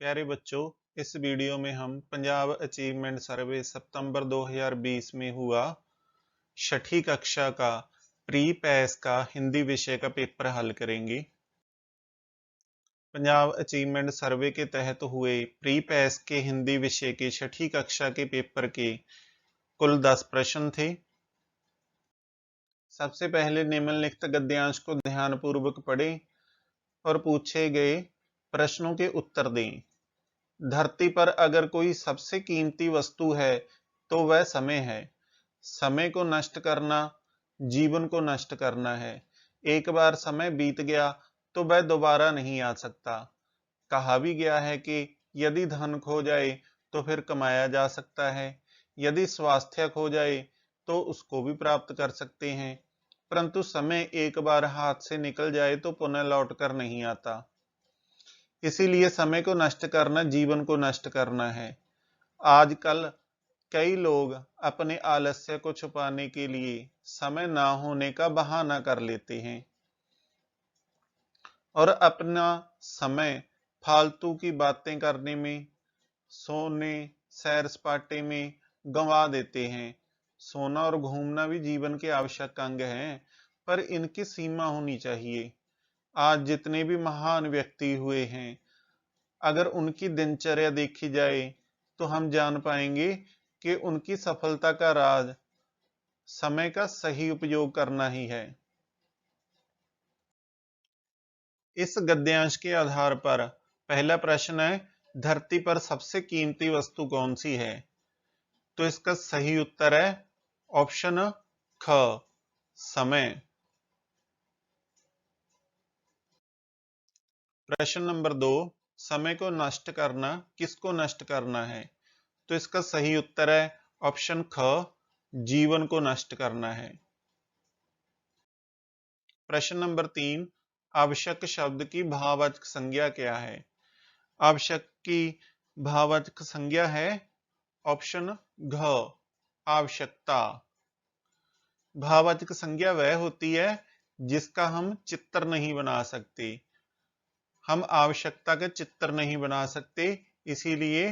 प्यारे बच्चों, इस वीडियो में हम पंजाब अचीवमेंट सर्वे सितंबर 2020 में हुआ छठी कक्षा का प्री पैस का हिंदी विषय का पेपर हल करेंगे। पंजाब अचीवमेंट सर्वे के तहत हुए प्री पैस के हिंदी विषय के छठी कक्षा के पेपर के कुल 10 प्रश्न थे। सबसे पहले निम्नलिखित गद्यांश को ध्यानपूर्वक पढ़ें और पूछे गए प्रश्नों के उत्तर दें। धरती पर अगर कोई सबसे कीमती वस्तु है तो वह समय है। समय को नष्ट करना जीवन को नष्ट करना है। एक बार समय बीत गया तो वह दोबारा नहीं आ सकता। कहा भी गया है कि यदि धन खो जाए तो फिर कमाया जा सकता है, यदि स्वास्थ्य खो जाए तो उसको भी प्राप्त कर सकते हैं, परंतु समय एक बार हाथ से निकल जाए तो पुनः लौट कर नहीं आता। इसीलिए समय को नष्ट करना जीवन को नष्ट करना है। आजकल कई लोग अपने आलस्य को छुपाने के लिए समय ना होने का बहाना कर लेते हैं और अपना समय फालतू की बातें करने में, सोने, सैर सपाटे में गंवा देते हैं। सोना और घूमना भी जीवन के आवश्यक अंग हैं, पर इनकी सीमा होनी चाहिए। आज जितने भी महान व्यक्ति हुए हैं, अगर उनकी दिनचर्या देखी जाए तो हम जान पाएंगे कि उनकी सफलता का राज समय का सही उपयोग करना ही है। इस गद्यांश के आधार पर पहला प्रश्न है, धरती पर सबसे कीमती वस्तु कौन सी है? तो इसका सही उत्तर है ऑप्शन ख, समय। प्रश्न नंबर 2, समय को नष्ट करना किसको नष्ट करना है? तो इसका सही उत्तर है ऑप्शन ख, जीवन को नष्ट करना है। प्रश्न नंबर 3, आवश्यक शब्द की भाववाचक संज्ञा क्या है? आवश्यक की भाववाचक संज्ञा है ऑप्शन घ, आवश्यकता। भाववाचक संज्ञा वह होती है जिसका हम चित्र नहीं बना सकते। हम आवश्यकता का चित्र नहीं बना सकते, इसीलिए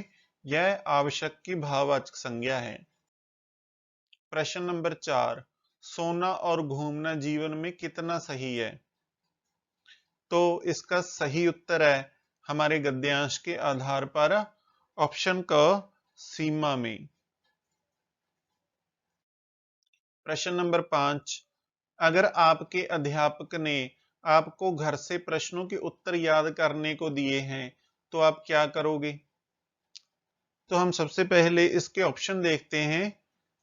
यह आवश्यक की भाववाचक संज्ञा है। प्रश्न नंबर 4, सोना और घूमना जीवन में कितना सही है? तो इसका सही उत्तर है हमारे गद्यांश के आधार पर ऑप्शन क, सीमा में। प्रश्न नंबर 5, अगर आपके अध्यापक ने आपको घर से प्रश्नों के उत्तर याद करने को दिए हैं तो आप क्या करोगे? तो हम सबसे पहले इसके ऑप्शन देखते हैं।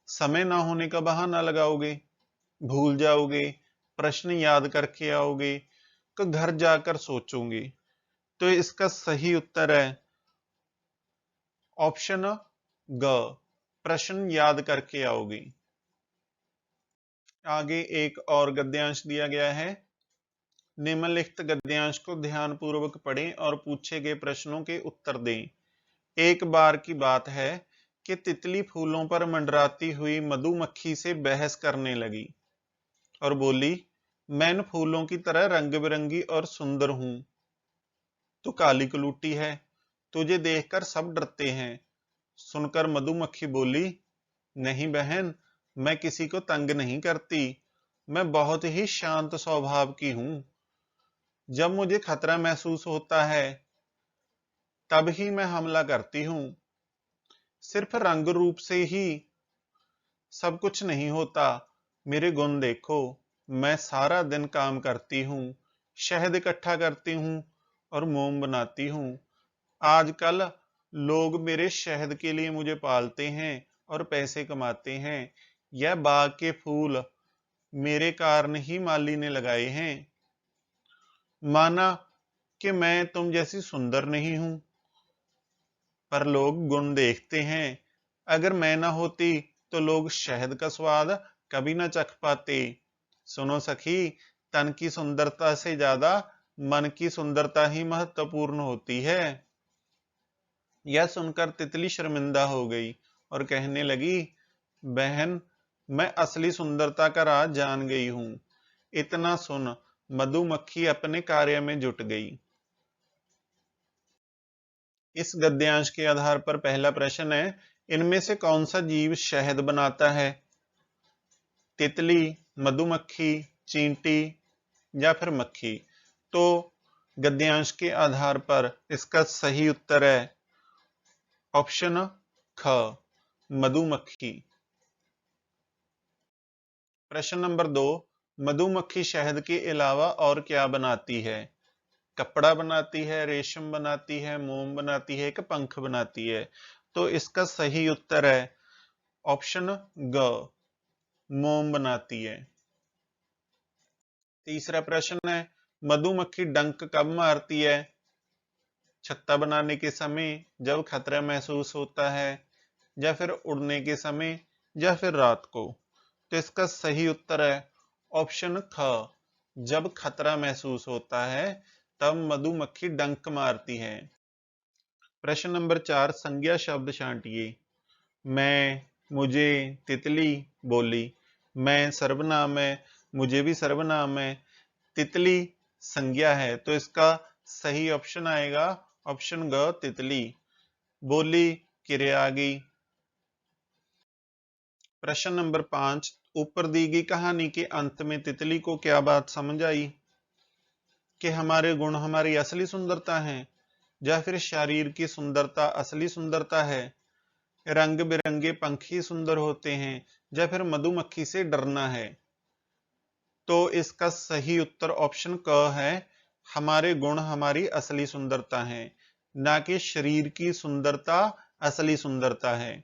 समय ना होने का बहाना लगाओगे, भूल जाओगे, प्रश्न याद करके आओगे, तो घर जाकर सोचोगे। तो इसका सही उत्तर है ऑप्शन ग, प्रश्न याद करके आओगे। आगे एक और गद्यांश दिया गया है। निम्नलिखित गद्यांश को ध्यानपूर्वक पढ़ें और पूछे गए प्रश्नों के उत्तर दें। एक बार की बात है कि तितली फूलों पर मंडराती हुई मधुमक्खी से बहस करने लगी और बोली, मैं इन फूलों की तरह रंग बिरंगी और सुंदर हूं, तो काली कलूटी है, तुझे देखकर सब डरते हैं। सुनकर मधुमक्खी बोली, नहीं बहन, मैं किसी को तंग नहीं करती, मैं बहुत ही शांत स्वभाव की हूं। जब मुझे खतरा महसूस होता है तब ही मैं हमला करती हूं। सिर्फ रंग रूप से ही सब कुछ नहीं होता। मेरे गुण देखो, मैं सारा दिन काम करती हूँ, शहद इकट्ठा करती हूँ और मोम बनाती हूँ। आजकल लोग मेरे शहद के लिए मुझे पालते हैं और पैसे कमाते हैं। यह बाग के फूल मेरे कारण ही माली ने लगाए हैं। माना कि मैं तुम जैसी सुंदर नहीं हूं, पर लोग गुण देखते हैं। अगर मैं ना होती तो लोग शहद का स्वाद कभी ना चख पाते। सुनो सखी, तन की सुंदरता से ज्यादा मन की सुंदरता ही महत्वपूर्ण होती है। यह सुनकर तितली शर्मिंदा हो गई और कहने लगी, बहन, मैं असली सुंदरता का राज जान गई हूं। इतना सुन मधुमक्खी अपने कार्य में जुट गई। इस गद्यांश के आधार पर पहला प्रश्न है, इनमें से कौन सा जीव शहद बनाता है? तितली, मधुमक्खी, चींटी या फिर मक्खी? तो गद्यांश के आधार पर इसका सही उत्तर है ऑप्शन ख, मधुमक्खी। प्रश्न नंबर 2, मधुमक्खी शहद के अलावा और क्या बनाती है? कपड़ा बनाती है, रेशम बनाती है, मोम बनाती है कि पंख बनाती है? तो इसका सही उत्तर है ऑप्शन ग, मोम बनाती है। तीसरा प्रश्न है, मधुमक्खी डंक कब मारती है? छत्ता बनाने के समय, जब खतरा महसूस होता है, या फिर उड़ने के समय, या फिर रात को? तो इसका सही उत्तर है ऑप्शन ख, जब खतरा महसूस होता है तब मधुमक्खी डंक मारती है। प्रश्न नंबर 4, संज्ञा शब्द छांटिए। मैं, मुझे, तितली, बोली। मैं सर्वनाम है, मुझे भी सर्वनाम है, तितली संज्ञा है, तो इसका सही ऑप्शन आएगा ऑप्शन ग, तितली। बोली क्रिया आ गई। प्रश्न नंबर 5, ऊपर दी गई कहानी के अंत में तितली को क्या बात समझ आई? कि हमारे गुण हमारी असली सुंदरता है, या फिर शरीर की सुंदरता असली सुंदरता है, रंग बिरंगे पंख ही सुंदर होते हैं, या फिर मधुमक्खी से डरना है? तो इसका सही उत्तर ऑप्शन क है, हमारे गुण हमारी असली सुंदरता है, ना कि शरीर की सुंदरता असली सुंदरता है।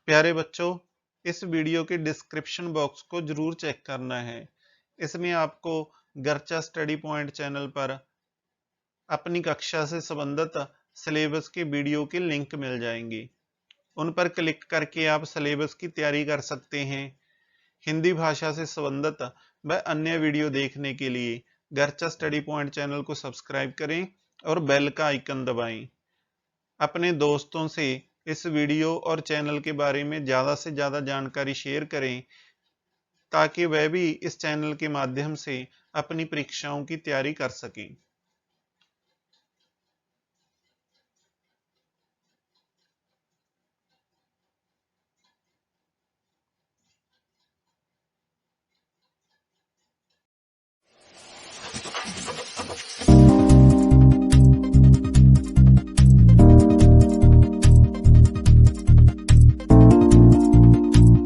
प्यारे बच्चों, इस वीडियो के डिस्क्रिप्शन बॉक्स को जरूर चेक करना है। इसमें आपको गर्चा स्टडी पॉइंट चैनल पर अपनी कक्षा से संबंधित सिलेबस के वीडियो के लिंक मिल जाएंगे। उन पर क्लिक करके आप सिलेबस की तैयारी कर सकते हैं। हिंदी भाषा से संबंधित व अन्य वीडियो देखने के लिए गर्चा स्टडी पॉइंट चैनल को सब्सक्राइब करें और बेल का आइकन दबाएं। अपने दोस्तों से इस वीडियो और चैनल के बारे में ज़्यादा से ज़्यादा जानकारी शेयर करें, ताकि वह भी इस चैनल के माध्यम से अपनी परीक्षाओं की तैयारी कर सकें।